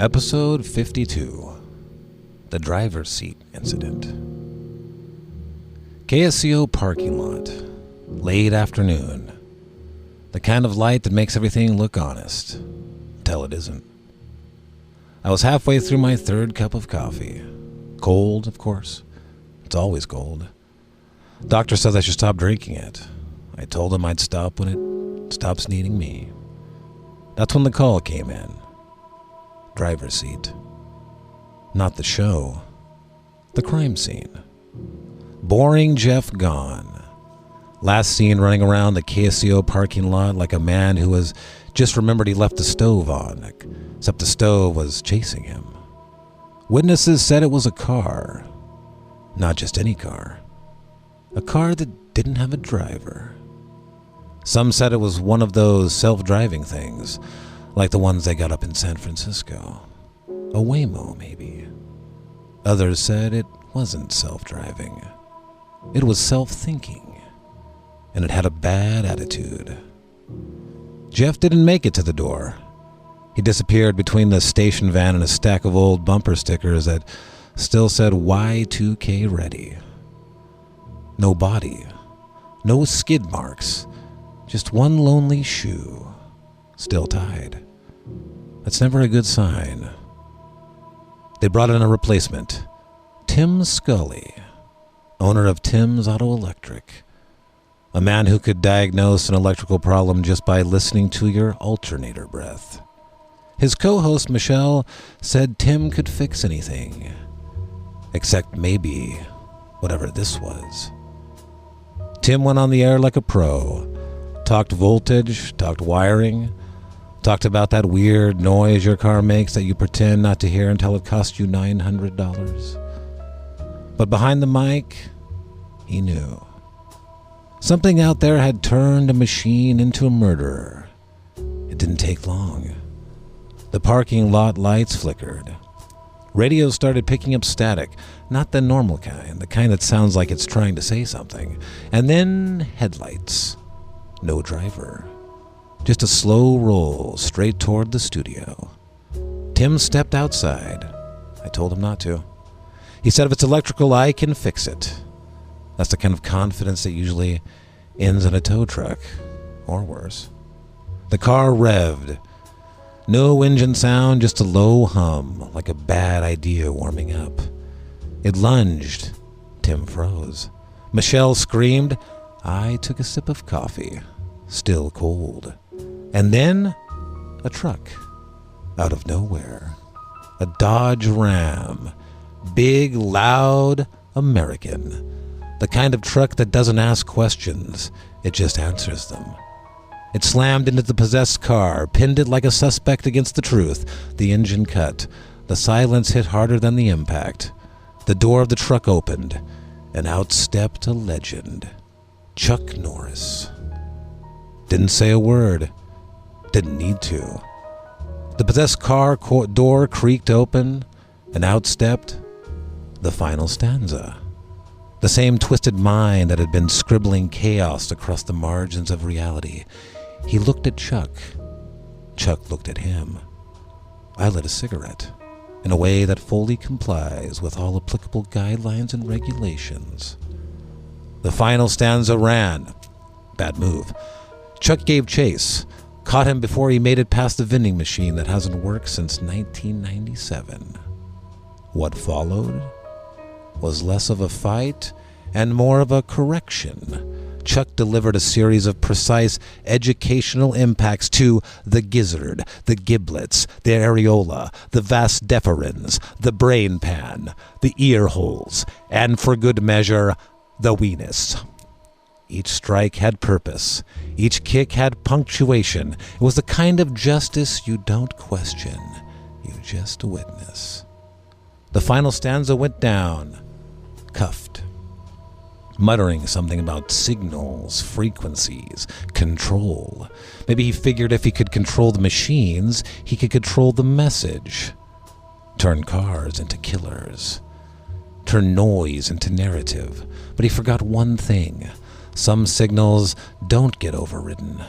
Episode 52, The Driver's Seat Incident. KSCO parking lot, late afternoon. The kind of light that makes everything look honest, until it isn't. I was halfway through my third cup of coffee. Cold, of course. It's always cold. Doctor says I should stop drinking it. I told him I'd stop when it stops needing me. That's when the call came in. Driver's seat. Not the show. The crime scene. Boring Jeff gone. Last seen running around the KSCO parking lot like a man who has just remembered he left the stove on, except the stove was chasing him. Witnesses said it was a car. Not just any car. A car that didn't have a driver. Some said it was one of those self-driving things, like the ones they got up in San Francisco. A Waymo, maybe. Others said it wasn't self-driving. It was self-thinking, and it had a bad attitude. Jeff didn't make it to the door. He disappeared between the station van and a stack of old bumper stickers that still said Y2K ready. No body, no skid marks, just one lonely shoe, still tied. That's never a good sign. They brought in a replacement, Tim Sculley, owner of Tim's Auto Electric, a man who could diagnose an electrical problem just by listening to your alternator breath. His co-host Michelle said Tim could fix anything, except maybe whatever this was. Tim went on the air like a pro, talked voltage, talked wiring, talked about that weird noise your car makes that you pretend not to hear until it costs you $900. But behind the mic, he knew. Something out there had turned a machine into a murderer. It didn't take long. The parking lot lights flickered. Radio started picking up static, not the normal kind, the kind that sounds like it's trying to say something. And then headlights. No driver. Just a slow roll straight toward the studio. Tim stepped outside. I told him not to. He said if it's electrical, I can fix it. That's the kind of confidence that usually ends in a tow truck, or worse. The car revved. No engine sound, just a low hum, like a bad idea warming up. It lunged. Tim froze. Michelle screamed. I took a sip of coffee, still cold. And then, a truck, out of nowhere. A Dodge Ram. Big, loud, American. The kind of truck that doesn't ask questions, it just answers them. It slammed into the possessed car, pinned it like a suspect against the truth. The engine cut. The silence hit harder than the impact. The door of the truck opened, and out stepped a legend. Chuck Norris. Didn't say a word. Didn't need to. The possessed car door creaked open, and out stepped the Final Stanza. The same twisted mind that had been scribbling chaos across the margins of reality. He looked at Chuck. Chuck looked at him. I lit a cigarette, in a way that fully complies with all applicable guidelines and regulations. The Final Stanza ran. Bad move. Chuck gave chase, caught him before he made it past the vending machine that hasn't worked since 1997. What followed was less of a fight and more of a correction. Chuck delivered a series of precise educational impacts to the gizzard, the giblets, the areola, the vas deferens, the brain pan, the ear holes, and for good measure, the weenus. Each strike had purpose. Each kick had punctuation. It was the kind of justice you don't question. You just witness. The Final Stanza went down, cuffed, muttering something about signals, frequencies, control. Maybe he figured if he could control the machines, he could control the message. Turn cars into killers. Turn noise into narrative. But he forgot one thing. Some signals don't get overridden.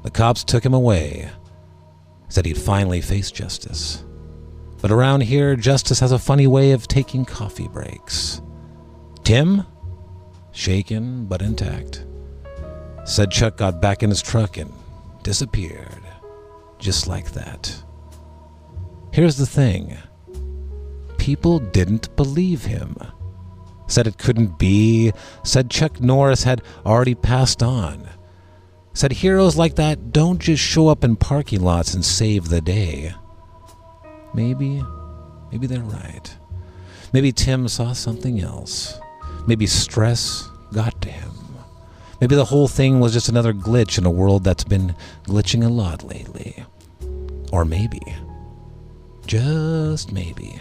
The cops took him away, Said he'd finally face justice. But around here, justice has a funny way of taking coffee breaks. Tim? Shaken but intact. Said Chuck got back in his truck and disappeared. Just like that. Here's the thing. People didn't believe him. Said it couldn't be. Said Chuck Norris had already passed on. Said heroes like that don't just show up in parking lots and save the day. Maybe they're right. Maybe Tim saw something else. Maybe stress got to him. Maybe the whole thing was just another glitch in a world that's been glitching a lot lately. Or maybe, just maybe,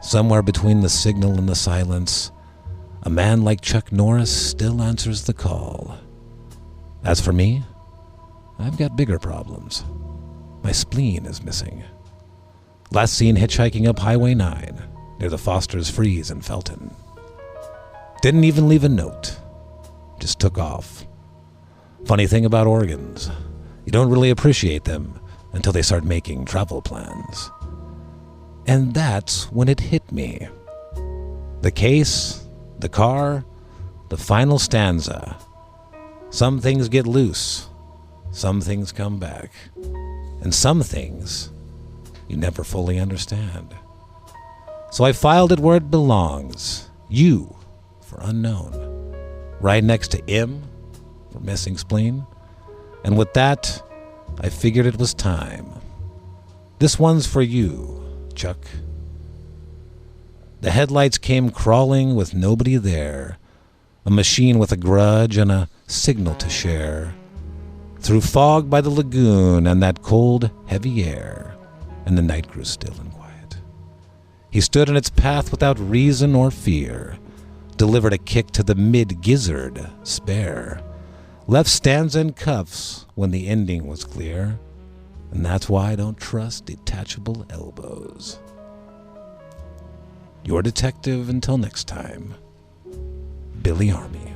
somewhere between the signal and the silence, a man like Chuck Norris still answers the call. As for me, I've got bigger problems. My spleen is missing. Last seen hitchhiking up Highway 9, near the Foster's Freeze in Felton. Didn't even leave a note. Just took off. Funny thing about organs, you don't really appreciate them until they start making travel plans. And that's when it hit me. The case, the car, the final stanza. Some things get loose, some things come back, and some things you never fully understand. So I filed it where it belongs. U for unknown. Right next to M for missing spleen. And with that, I figured it was time. This one's for you, Chuck. The headlights came crawling with nobody there. A machine with a grudge and a signal to share. Through fog by the lagoon and that cold, heavy air. And the night grew still and quiet. He stood in its path without reason or fear. Delivered a kick to the mid-gizzard, spare. Left stanza in cuffs when the ending was clear. And that's why I don't trust detachable elbows. Your detective until next time, Billy Army.